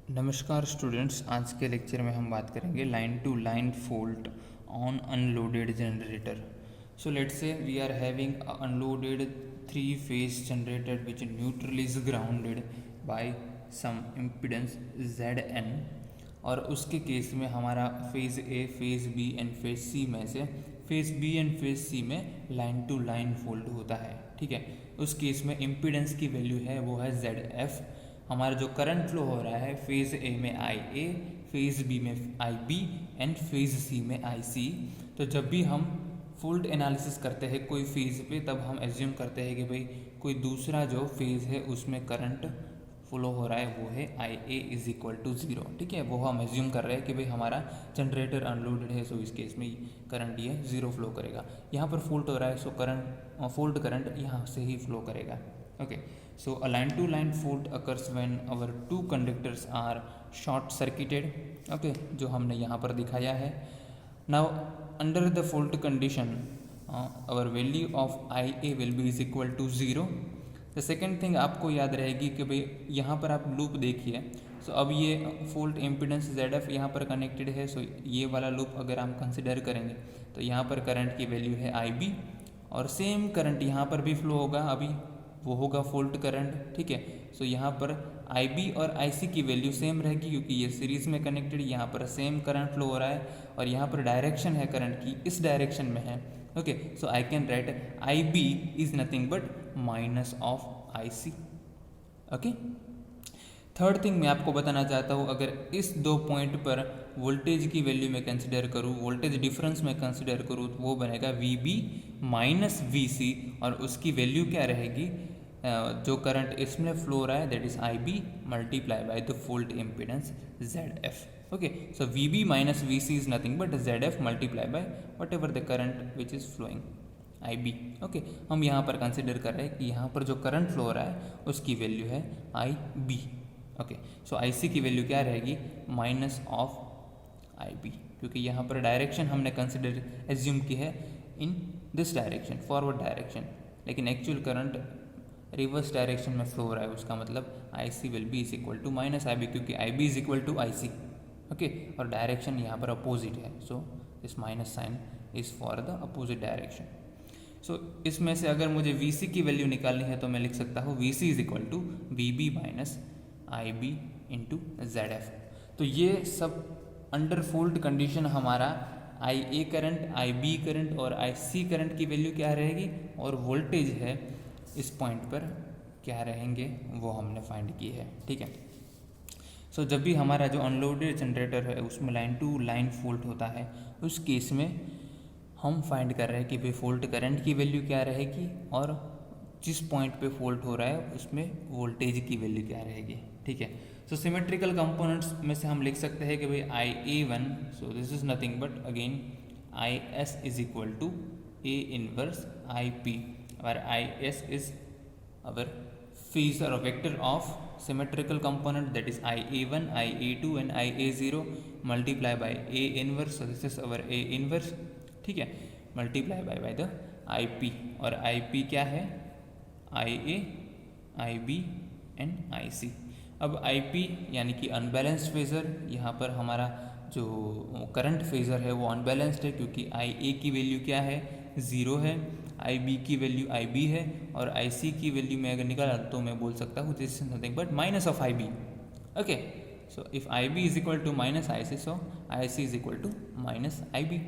नमस्कार स्टूडेंट्स, आज के लेक्चर में हम बात करेंगे line to line fault on unloaded generator. So let's say we are having unloaded 3-phase generator which neutral is grounded by some impedance Zn, और उसके केस में हमारा phase A, phase B and phase C में से phase B and phase C में line to line fault होता है। ठीक है, उस केस में इम्पिडेंस की वैल्यू है वो है Zf। हमारा जो करंट फ्लो हो रहा है फेज़ ए में आई ए, फेज़ बी में आई बी एंड फेज़ सी में आई सी। तो जब भी हम फॉल्ट एनालिसिस करते हैं कोई फेज़ पे, तब हम एज्यूम करते हैं कि भाई कोई दूसरा जो फेज़ है उसमें करंट फ्लो हो रहा है वो है आई ए इज इक्वल टू ज़ीरो। ठीक है, वो हम एज्यूम कर रहे हैं कि भाई हमारा जनरेटर अनलोडेड है, सो इस केस में करंट ये ज़ीरो फ्लो करेगा। यहाँ पर फॉल्ट हो रहा है, सो फॉल्ट करंट यहाँ से ही फ्लो करेगा। Okay, so a line to line fault occurs when our two conductors are short circuited। okay, जो हमने यहाँ पर दिखाया है। now under the fault condition our value of IA will be is equal to 0। the second thing आपको याद रहेगी कि भाई यहाँ पर आप लूप देखिए। सो अब ये फॉल्ट इम्पिडेंस ZF यहाँ पर कनेक्टेड है। सो ये वाला लूप अगर हम कंसिडर करेंगे तो यहाँ पर करंट की वैल्यू है IB, और सेम करंट यहाँ पर भी फ्लो होगा, अभी वो होगा फॉल्ट करंट। ठीक है, सो यहाँ पर IB और IC की वैल्यू सेम रहेगी क्योंकि ये सीरीज़ में कनेक्टेड, यहाँ पर सेम करंट फ्लो हो रहा है और यहाँ पर डायरेक्शन है करंट की इस डायरेक्शन में है। Okay, so I can write IB is nothing but minus of IC। Okay, third thing मैं आपको बताना चाहता हूँ, अगर इस दो पॉइंट पर वोल्टेज की वैल्यू में कंसिडर करूँ, वोल्टेज डिफरेंस में कंसिडर करूँ, तो वो बनेगा VB माइनस VC, और उसकी वैल्यू क्या रहेगी, जो करंट इसमें फ्लो हो रहा है that is IB multiply by the fault impedance ZF। Okay, so VB minus VC is nothing but ZF multiply by whatever the current which is flowing IB। Okay, हम यहाँ पर consider कर रहे हैं कि यहाँ पर जो करंट फ्लो हो रहा है उसकी वैल्यू है IB। ओके, सो IC की वैल्यू क्या रहेगी, माइनस ऑफ IB, क्योंकि यहाँ पर डायरेक्शन हमने कंसिडर एज्यूम की है in this direction, forward direction, लेकिन एक्चुअल करंट रिवर्स डायरेक्शन में फ्लो हो रहा है। उसका मतलब IC will be is equal to minus IB, क्योंकि IB is equal to IC। Okay, और डायरेक्शन यहाँ पर अपोजिट है, so this minus sign is for the opposite direction. So इसमें से अगर मुझे VC की वैल्यू निकालनी है तो मैं लिख सकता हूँ VC is equal to VB minus IB into ZF। तो ये सब अंडर फॉल्ट कंडीशन हमारा IA करंट, IB करंट और IC करंट की वैल्यू क्या रहेगी, और वोल्टेज है इस पॉइंट पर क्या रहेंगे वो हमने फाइंड की है। ठीक है, सो जब भी हमारा जो अनलोडेड जनरेटर है उसमें लाइन टू लाइन फॉल्ट होता है, उस केस में हम फाइंड कर रहे हैं कि भाई फॉल्ट करंट की वैल्यू क्या रहेगी और जिस पॉइंट पे फॉल्ट हो रहा है उसमें वोल्टेज की वैल्यू क्या रहेगी। ठीक है, सो सिमेट्रिकल कंपोनेंट्स में से हम लिख सकते हैं कि भाई IA1, so this is nothing but again IS is equal to A inverse IP, where IS is our phase or a vector of symmetrical component, that is IA1, IA2 and IA0 multiply by A inverse, so this is our A inverse। ठीक है, multiply by the IP, और IP क्या है, IA, IB and IC। अब IP यानी कि unbalanced phasor, यहाँ पर हमारा जो करंट फेज़र है वो अनबैलेंस्ड है क्योंकि IA की वैल्यू क्या है, ज़ीरो है, IB की वैल्यू IB है, और IC की वैल्यू मैं अगर निकाला तो मैं बोल सकता हूँ this is nothing but minus of IB। Okay, so if IB is equal to minus IC, so IC is equal to minus IB,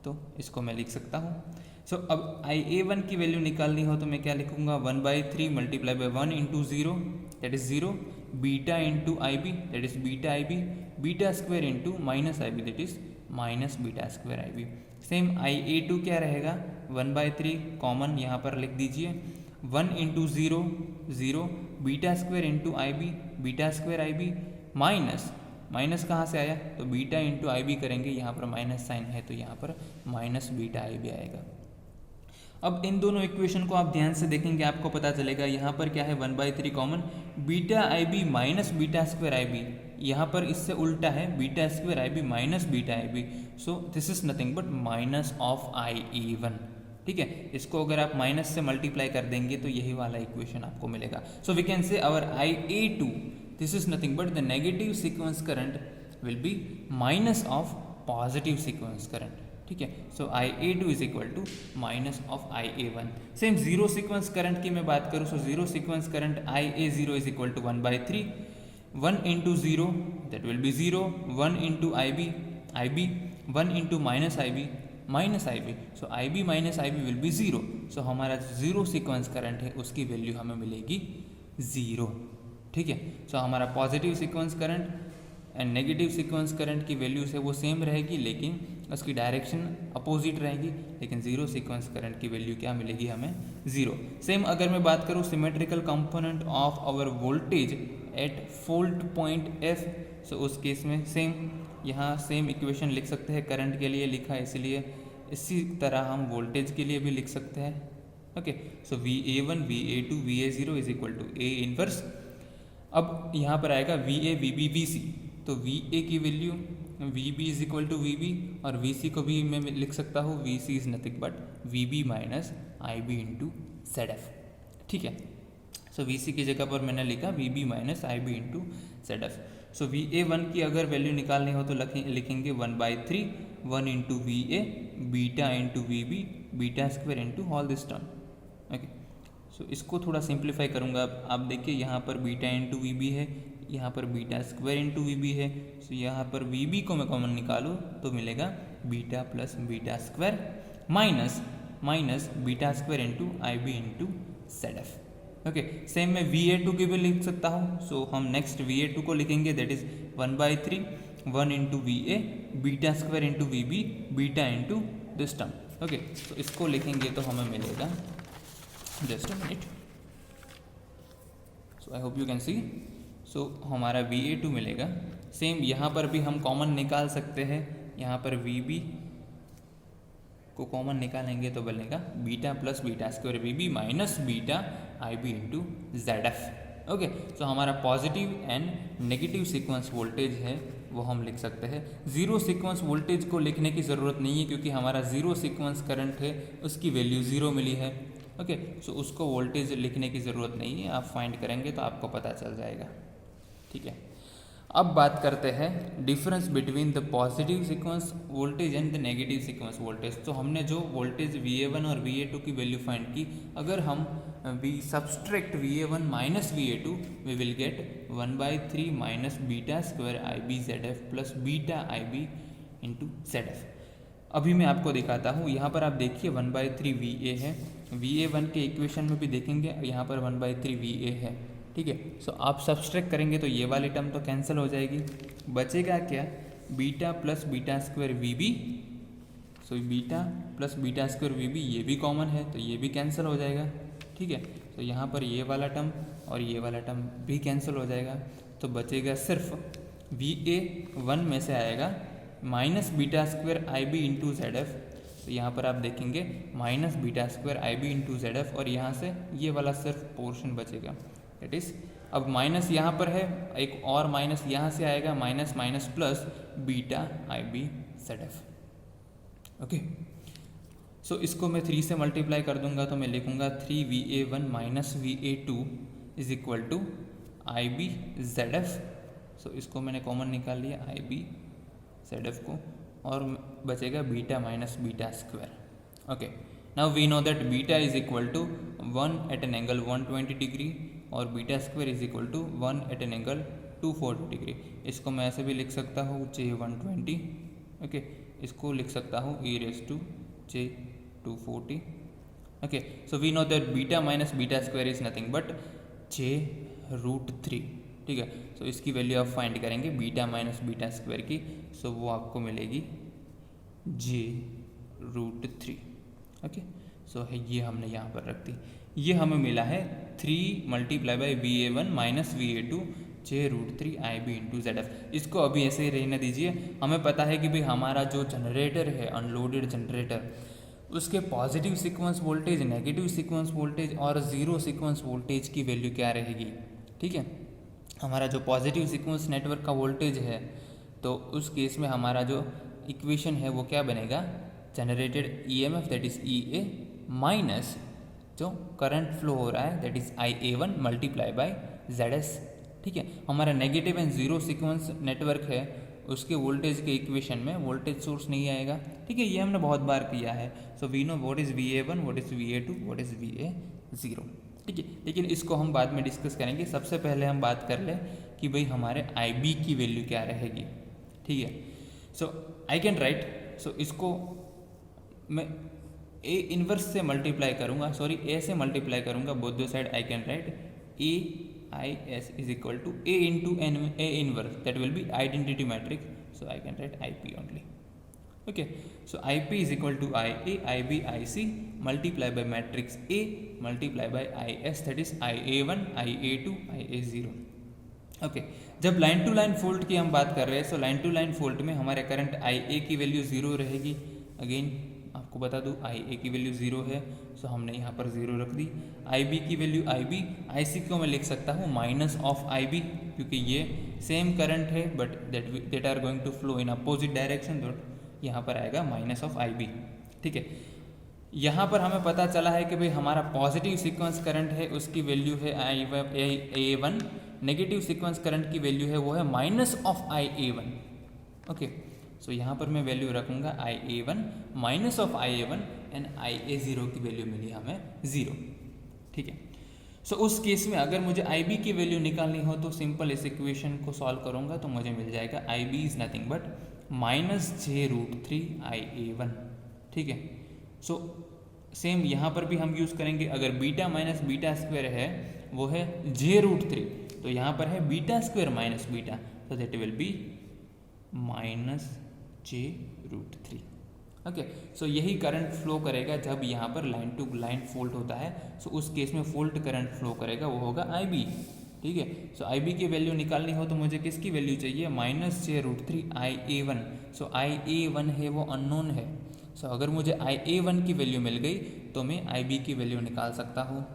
तो इसको मैं लिख सकता हूँ। सो अब IA1 की वैल्यू निकालनी हो तो मैं क्या लिखूँगा, 1/3 multiply by 1 into 0 that is 0, beta into IB that is beta IB, beta square into minus IB that is minus beta square IB। Same IA2 क्या रहेगा, 1/3 कॉमन यहाँ पर लिख दीजिए, 1 into 0 0, beta square into IB, beta square IB, minus minus कहाँ से आया, तो बीटा इंटू IB करेंगे, यहाँ पर माइनस साइन है तो यहाँ पर माइनस बीटा IB आएगा। अब इन दोनों इक्वेशन को आप ध्यान से देखेंगे, आपको पता चलेगा यहाँ पर क्या है, 1/3 common, beta IB minus beta square IB, यहाँ पर इससे उल्टा है, beta square IB minus beta IB, so this is nothing but minus of IA1। ठीक है, इसको अगर आप माइनस से मल्टीप्लाई कर देंगे तो यही वाला इक्वेशन आपको मिलेगा। So we can say our IA2 this is nothing but the negative sequence current will be minus of positive sequence current, ठीक है। So IA2 is equal to minus of IA1। Same zero sequence current की मैं बात करूँ, so zero sequence current IA0 is equal to 1/3, 1 into zero that will be zero, 1 into IB 1 into minus IB, so IB minus IB will be zero. So हमारा zero sequence current है उसकी value हमें मिलेगी zero, ठीक है। सो हमारा positive sequence current and negative sequence current की values है वो सेम रहेगी, लेकिन उसकी डायरेक्शन अपोजिट रहेगी, लेकिन जीरो सीक्वेंस करंट की वैल्यू क्या मिलेगी हमें, ज़ीरो। सेम अगर मैं बात करूँ symmetrical component of our voltage at fault point F, so उस केस में सेम यहाँ सेम इक्वेशन लिख सकते हैं, करंट के लिए लिखा है इसलिए इसी तरह हम वोल्टेज के लिए भी लिख सकते हैं, okay. So VA1 VA2 VA0 is equal to A inverse. अब यहाँ पर आएगा VA VB VC, तो VA की value VB is equal to VB और VC को भी मैं लिख सकता हूँ VC is nothing but VB minus IB into ZF, ठीक है। सो VC की जगह पर मैंने लिखा VB minus IB into ZF। सो VA1 की अगर वैल्यू निकालनी हो तो लिखेंगे 1/3, 1 into VA beta into VB beta square into all this term, okay. So इसको थोड़ा सिंप्लीफाई करूँगा। आप देखिए यहाँ पर बीटा इंटू VB है, यहाँ पर बीटा स्क्वायर इंटू VB है, सो यहाँ पर VB को मैं कॉमन निकालूँ तो मिलेगा beta plus beta square minus beta square into IB into ZF, okay. Same मैं VA2 की भी लिख सकता हूँ, सो हम नेक्स्ट VA2 को लिखेंगे that is 1/3, 1 into VA beta square into VB beta into this term, okay. तो इसको लिखेंगे तो हमें मिलेगा, just a minute, so I hope you can see. So हमारा VA2 मिलेगा। सेम यहाँ पर भी हम कॉमन निकाल सकते हैं, यहाँ पर VB को कॉमन निकालेंगे तो बनेगा beta plus beta square VB minus beta IB into ZF, okay. So हमारा positive and negative sequence voltage है वो हम लिख सकते हैं। जीरो सीक्वेंस वोल्टेज को लिखने की ज़रूरत नहीं है क्योंकि हमारा जीरो सीक्वेंस करंट है उसकी वैल्यू ज़ीरो मिली है, ओके। सो उसको वोल्टेज लिखने की ज़रूरत नहीं है, आप फाइंड करेंगे तो आपको पता चल जाएगा, ठीक है। अब बात करते हैं difference between the positive sequence voltage and the negative sequence voltage. तो हमने जो वोल्टेज VA1 और VA2 की वैल्यू फाइंड की, अगर हम subtract VA1 minus VA2 we will get 1/3 minus beta square IB ZF plus beta IB into ZF। अभी मैं आपको दिखाता हूँ, यहाँ पर आप देखिए 1/3 VA है, VA1 के इक्वेशन में भी देखेंगे यहाँ पर 1/3 VA है, ठीक है। सो आप सब्सट्रैक्ट करेंगे तो ये वाली टर्म तो कैंसिल हो जाएगी, बचेगा क्या, beta plus beta square VB, so beta plus beta square VB ये भी कॉमन है तो ये भी कैंसिल हो जाएगा, ठीक है। तो यहाँ पर ये वाला टर्म और ये वाला टर्म भी कैंसिल हो जाएगा, तो बचेगा सिर्फ VA1 में से आएगा minus beta square IB into ZF। तो यहाँ पर आप देखेंगे minus beta square IB into ZF और यहाँ से ये वाला सिर्फ पोर्शन बचेगा, दैट इज अब माइनस यहाँ पर है, एक और माइनस यहाँ से आएगा, minus minus plus beta IB ZF, okay. So इसको मैं 3 से मल्टीप्लाई कर दूंगा तो मैं लिखूंगा 3 VA1 minus VA2 is equal to IB ZF। So इसको मैंने कॉमन निकाल लिया IB ZF को, और बचेगा beta minus beta square, okay. Now we know that beta is equal to 1 at an angle 120 degree और beta square is equal to 1 at an angle 240 degree. इसको मैं ऐसे भी लिख सकता हूँ J120, ओके। इसको लिख सकता हूँ e⁻J240, okay. So we know that beta minus beta square is nothing but J√3, ठीक है। सो इसकी वैल्यू आप फाइंड करेंगे बीटा माइनस बीटा स्क्वायर की, सो वो आपको मिलेगी J√3, ओके। सो है ये हमने यहाँ पर रख दी, ये हमें मिला है 3 multiply by VA1 minus VA2 J√3 IB into ZF। इसको अभी ऐसे ही रहने दीजिए, हमें पता है कि भाई हमारा जो जनरेटर है अनलोडेड जनरेटर उसके positive sequence voltage, negative sequence voltage और जीरो सीक्वेंस वोल्टेज की वैल्यू क्या रहेगी, ठीक है। हमारा जो पॉजिटिव सीक्वेंस नेटवर्क का वोल्टेज है तो उस केस में हमारा जो इक्वेशन है वो क्या बनेगा, generated EMF that is EA minus जो करंट फ्लो हो रहा है that is IA1 multiply by ZS, ठीक है। हमारा negative and zero sequence network है, उसके वोल्टेज के इक्वेशन में वोल्टेज सोर्स नहीं आएगा, ठीक है। ये हमने बहुत बार किया है। So we know what is VA1, what is VA2, what is VA0, ठीक है। लेकिन इसको हम बाद में डिस्कस करेंगे। सबसे पहले हम बात कर लें कि भाई हमारे IB की वैल्यू क्या रहेगी, ठीक है। सो आई कैन राइट, सो इसको मैं A इनवर्स से मल्टीप्लाई करूँगा, सॉरी A से मल्टीप्लाई करूँगा बोथ दो side. I can write AIS is equal to A into A inverse, that will be identity matrix, so I can write IP only. Okay, so IP is equal to IA, IB, IC multiply by matrix A multiply by IS, that is IA1, IA2, IA0. Okay जब line to line fault की हम बात कर रहे हैं, so line to line fault में हमारे current IA की वैल्यू 0 रहेगी। अगेन आपको बता दूँ IA की वैल्यू 0 है, सो हमने यहाँ पर 0 रख दी। IB की वैल्यू IB, IC को मैं लिख सकता हूँ माइनस ऑफ IB, क्योंकि ये सेम करंट है but that are going to flow in opposite direction, तो यहाँ पर आएगा माइनस ऑफ IB, ठीक है। यहाँ पर हमें पता चला है कि भाई हमारा पॉजिटिव सीक्वेंस करंट है, उसकी वैल्यू है IA1, नेगेटिव सीक्वेंस करंट की वैल्यू है वो है minus of IA1। Okay, so यहाँ पर मैं वैल्यू रखूँगा IA1 minus of IA1 and IA0 की वैल्यू मिली हमें 0, ठीक है। सो उस केस में अगर मुझे IB की वैल्यू निकालनी हो तो सिंपल इस इक्वेशन को सॉल्व करूँगा तो मुझे मिल जाएगा IB is nothing but -j√3 IA1, ठीक है। सो सेम यहाँ पर भी हम यूज़ करेंगे, अगर बीटा माइनस बीटा स्क्वायर है वो है j√3, तो यहाँ पर है बीटा स्क्वायर माइनस बीटा, तो that will be -j√3। Okay, so यही करंट फ्लो करेगा जब यहाँ पर लाइन टू लाइन फॉल्ट होता है। सो उस केस में फॉल्ट करंट फ्लो करेगा वो होगा IB, ठीक है। सो IB की वैल्यू निकालनी हो तो मुझे किसकी वैल्यू चाहिए, -j√3 IA1। सो IA1 है वो अननोन है, सो अगर मुझे IA1 की वैल्यू मिल गई तो मैं IB की वैल्यू निकाल सकता हूँ।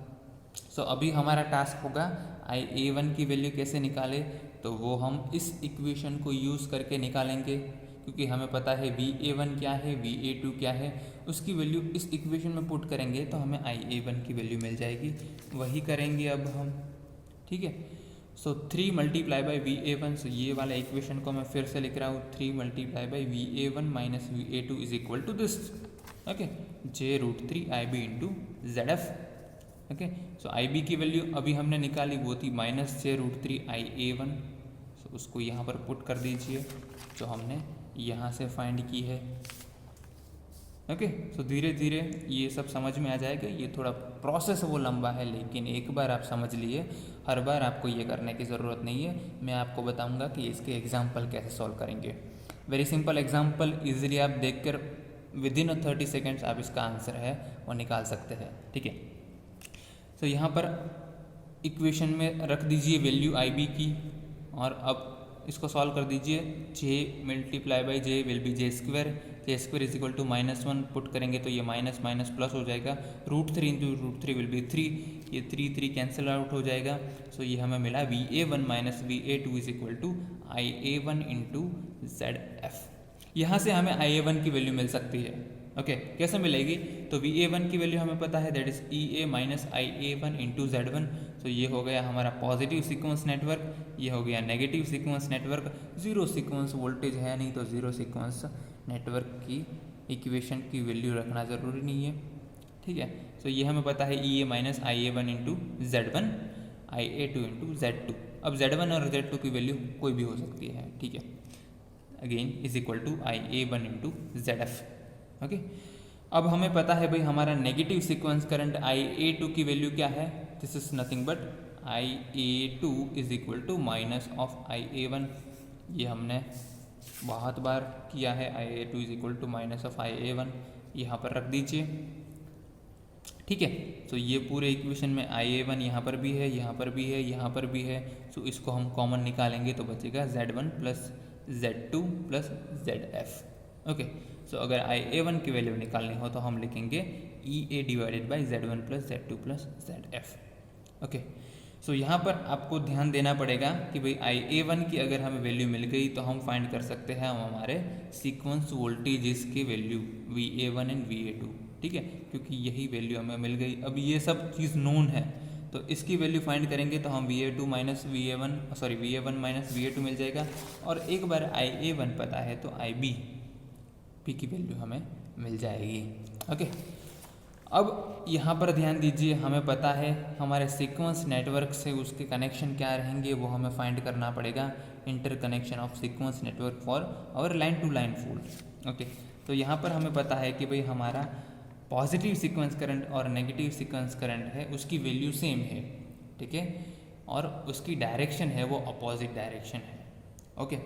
सो अभी हमारा टास्क होगा IA1 की वैल्यू कैसे निकाले, तो वो हम इस इक्वेशन को यूज़ करके निकालेंगे, क्योंकि हमें पता है VA1 क्या है, VA2 क्या है, उसकी वैल्यू इस इक्वेशन में पुट करेंगे तो हमें IA1 की वैल्यू मिल जाएगी। वही करेंगे अब हम, ठीक है। सो 3 मल्टीप्लाई बाई VA1, सो ये वाला इक्वेशन को मैं फिर से लिख रहा हूँ, 3 multiply by VA1 minus VA2 is equal to this, okay, j√3 IB into ZF। Okay, so IB की वैल्यू अभी हमने निकाली वो थी -j√3 IA1, सो उसको यहाँ पर पुट कर दीजिए जो हमने यहाँ से फाइंड की है। ओके, सो धीरे धीरे ये सब समझ में आ जाएगा। ये थोड़ा प्रोसेस वो लंबा है, लेकिन एक बार आप समझ लिए, हर बार आपको ये करने की ज़रूरत नहीं है। मैं आपको बताऊंगा कि इसके एग्जाम्पल कैसे सॉल्व करेंगे। वेरी सिंपल एग्जाम्पल, इजीली आप देखकर विदिन 30 सेकेंड्स आप इसका आंसर है वो निकाल सकते हैं, ठीक है। तो यहाँ पर इक्वेशन में रख दीजिए वैल्यू IB की, और अब इसको सॉल्व कर दीजिए। j multiply by j will be j² is equal to -1 put करेंगे तो ये माइनस माइनस प्लस हो जाएगा। √3 इंटू √3 विल बी 3, ये 3 कैंसिल आउट हो जाएगा। सो ये हमें मिला VA1 minus VA2 is equal to IA1 into ZF। यहाँ से हमें IA1 की वैल्यू मिल सकती है। ओके, कैसे मिलेगी, तो VA1 की वैल्यू हमें पता है, that is EA minus IA1 into Z1। तो ये हो गया हमारा पॉजिटिव सीक्वेंस नेटवर्क, ये हो गया negative sequence network. Zero sequence voltage है नहीं, तो जीरो सीक्वेंस नेटवर्क की इक्वेशन की वैल्यू रखना ज़रूरी नहीं है, ठीक है। तो ये हमें पता है EA minus IA1 into Z1, IA2 into Z2। अब Z1 और Z2 की वैल्यू कोई भी हो सकती है, ठीक है। Again is equal to IA1 into ZF। Okay, अब हमें पता है भाई हमारा नेगेटिव सीक्वेंस करंट IA2 की वैल्यू क्या है, this is nothing but IA2 is equal to minus of IA1। ये हमने बहुत बार किया है, IA2 is equal to minus of IA1, यहाँ पर रख दीजिए, ठीक है। तो ये पूरे इक्वेशन में IA1 यहाँ पर भी है, यहाँ पर भी है, यहाँ पर भी है। सो इसको हम कॉमन निकालेंगे तो बचेगा Z1 plus Z2 plus ZF। Okay, so अगर IA1 की वैल्यू निकालनी हो तो हम लिखेंगे EA divided by Z1 plus Z2 plus ZF। Okay, so यहाँ पर आपको ध्यान देना पड़ेगा कि भाई IA1 की अगर हमें वैल्यू मिल गई तो हम फाइंड कर सकते हैं हम हमारे सीक्वेंस वोल्टेजेस की वैल्यू VA1 एंड VA2, ठीक है, क्योंकि यही वैल्यू हमें मिल गई। अब ये सब चीज़ नोन है, तो इसकी वैल्यू फाइंड करेंगे तो हम VA2 minus VA1 sorry VA1 minus VA2 मिल जाएगा। और एक बार IA1 पता है तो IB P की वैल्यू हमें मिल जाएगी। ओके, अब यहाँ पर ध्यान दीजिए, हमें पता है हमारे सीक्वेंस नेटवर्क से उसके कनेक्शन क्या रहेंगे वो हमें फाइंड करना पड़ेगा। Interconnection of sequence network for our line to line fault. Okay, तो यहाँ पर हमें पता है कि भाई हमारा पॉजिटिव सीक्वेंस करंट और नेगेटिव सीक्वेंस करंट है उसकी वैल्यू सेम है, ठीक है, और उसकी डायरेक्शन है वो अपोजिट डायरेक्शन है। ओके,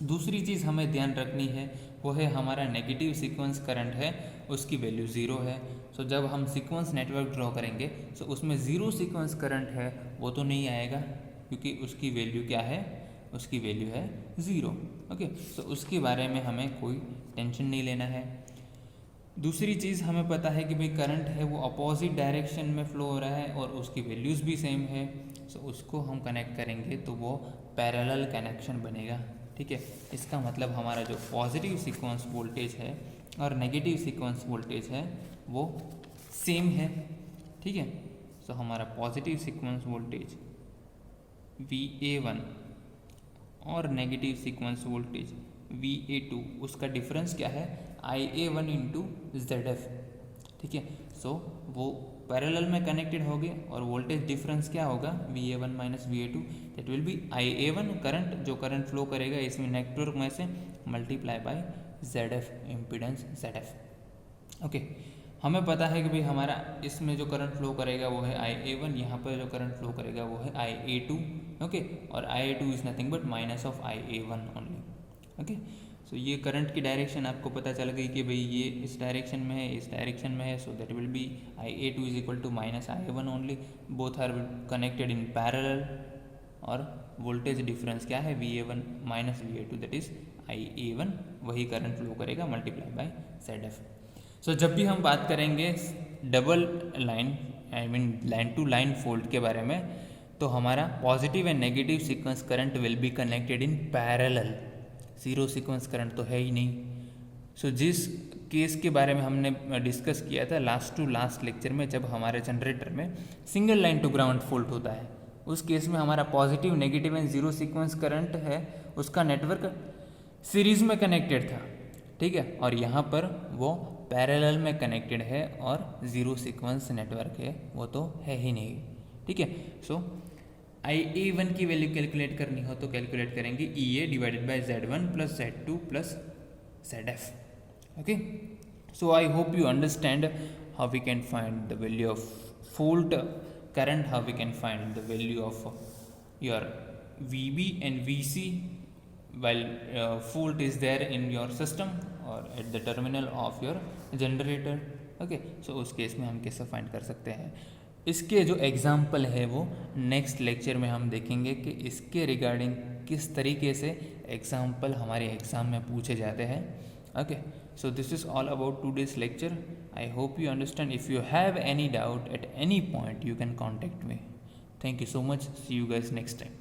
दूसरी चीज़ हमें ध्यान रखनी है वो है हमारा नेगेटिव सीक्वेंस करंट है उसकी वैल्यू ज़ीरो है। सो जब हम सीक्वेंस नेटवर्क ड्रॉ करेंगे तो उसमें ज़ीरो सीक्वेंस करंट है वो तो नहीं आएगा क्योंकि उसकी वैल्यू क्या है, उसकी वैल्यू है ज़ीरो। ओके, सो उसके बारे में हमें कोई टेंशन नहीं लेना है। दूसरी चीज़ हमें पता है कि भाई करंट है वो अपोजिट डायरेक्शन में फ्लो हो रहा है और उसकी वैल्यूज़ भी सेम है। सो उसको हम कनेक्ट करेंगे तो वो पैरेलल कनेक्शन बनेगा, ठीक है। इसका मतलब हमारा जो पॉजिटिव सीक्वेंस वोल्टेज है और नेगेटिव सीक्वेंस वोल्टेज है वो सेम है, ठीक है। सो हमारा पॉजिटिव सीक्वेंस वोल्टेज VA1 और नेगेटिव सीक्वेंस वोल्टेज VA2 उसका डिफरेंस क्या है, IA1 इंटू ZF, ठीक है। सो वो पैरेलल में कनेक्टेड हो गए और वोल्टेज डिफरेंस क्या होगा VA1 minus VA2, that will B IA1 current, जो करंट फ्लो करेगा इसमें नेटवर्क में से, multiply by ZF impedance ZF। Okay, हमें पता है कि भाई हमारा इसमें जो करंट फ्लो करेगा वो है IA1, यहाँ पर जो करंट फ्लो करेगा वो है IA2। ओके, और IA2 is nothing but minus of IA1 only. Okay, so ये करंट की डायरेक्शन आपको पता चल गई कि भाई ये इस डायरेक्शन में है, इस डायरेक्शन में है। So that will be IA2 is equal to minus IA1 only, both are connected in parallel. और वोल्टेज डिफरेंस क्या है, VA1 minus VA2 that is IA1, वही करंट फ्लो करेगा मल्टीप्लाई बाय ZF। सो जब भी हम बात करेंगे double line I mean line to line fault के बारे में, तो हमारा positive and negative sequence current will be connected in parallel. Zero sequence current तो है ही नहीं। सो जिस केस के बारे में हमने डिस्कस किया था लास्ट टू लास्ट लेक्चर में, जब हमारे जनरेटर में single line to ground fault होता है, उस केस में हमारा positive negative and zero sequence current है उसका नेटवर्क सीरीज़ में कनेक्टेड था, ठीक है। और यहाँ पर वो पैरेलल में कनेक्टेड है और ज़ीरो सीक्वेंस नेटवर्क है वो तो है ही नहीं, ठीक है। सो IA1 की वैल्यू कैलकुलेट करनी हो तो कैलकुलेट करेंगे EA divided by Z1 plus Z2 plus ZF। Okay, so I hope you understand how we can find the value of fault current, how we can find the value of your VB and VC while fault is there in your system or at the terminal of your generator। Okay, so उस case में हम कैसे find कर सकते हैं, इसके जो example है वो नेक्स्ट लेक्चर में हम देखेंगे कि इसके रिगार्डिंग किस तरीके से एग्जाम्पल हमारे एग्ज़ाम में पूछे जाते हैं। Okay, so this is all about today's lecture. I hope you understand. If you have any doubt at any point you can contact me. Thank you so much, see you guys next time.